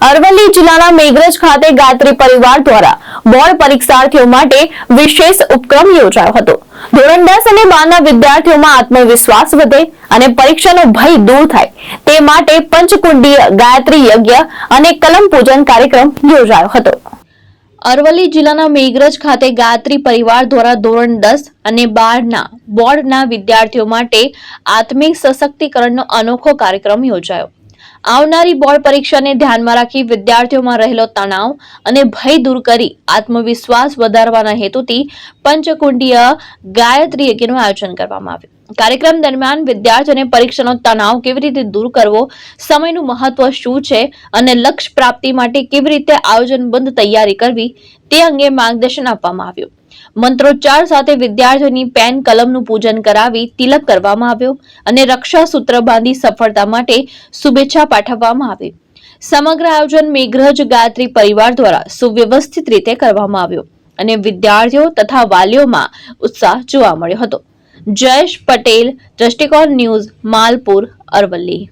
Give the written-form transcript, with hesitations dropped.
અરવલ્લી જિલ્લાના મેઘરજ ખાતે ગાયત્રી પરિવાર દ્વારા બોર્ડ પરીક્ષાર્થીઓ માટે વિશેષ ઉપક્રમ યોજાયો હતો। ધોરણ 10 અને 12ના વિદ્યાર્થીઓમાં આત્મવિશ્વાસ વધે અને પરીક્ષાનો ભય દૂર થાય તે માટે પંચકુંડીય ગાયત્રી યજ્ઞ અને કલમ પૂજન કાર્યક્રમ યોજાયો હતો। અરવલ્લી જિલ્લાના મેઘરજ ખાતે ગાયત્રી પરિવાર દ્વારા ધોરણ 10 અને 12ના બોર્ડના વિદ્યાર્થીઓ માટે આત્મિક સશક્તિકરણનો અનોખો કાર્યક્રમ યોજાયો। આવનારી બોર્ડ પરીક્ષાને ધ્યાનમાં રાખી વિદ્યાર્થીઓમાં રહેલો તણાવ અને ભય દૂર કરી આત્મવિશ્વાસ વધારવાના હેતુથી પંચકુંડીય ગાયત્રી યજ્ઞનું આયોજન કરવામાં આવ્યું। કાર્યક્રમ દરમિયાન વિદ્યાર્થીઓને પરીક્ષાનો તણાવ કેવી રીતે દૂર કરવો, સમયનું મહત્વ શું છે અને લક્ષ્ય પ્રાપ્તિ માટે કેવી રીતે આયોજનબદ્ધ તૈયારી કરવી તે અંગે માર્ગદર્શન આપવામાં આવ્યું। મંત્રોચ્ચાર સાથે વિદ્યાર્થીઓની પેન કલમનું પૂજન કરાવી તિલક કરવામાં આવ્યું અને રક્ષા સૂત્ર બાંધી સફળતા માટે શુભેચ્છા પાઠવવામાં આવી। સમગ્ર આયોજન મેઘરજ ગાયત્રી પરિવાર દ્વારા સુવ્યવસ્થિત રીતે કરવામાં આવ્યું અને વિદ્યાર્થીઓ તથા વાલીઓમાં ઉત્સાહ જોવા મળ્યો હતો। જયેશ પટેલ, દ્રષ્ટિકોણ ન્યૂઝ, માલપુર, અરવલ્લી।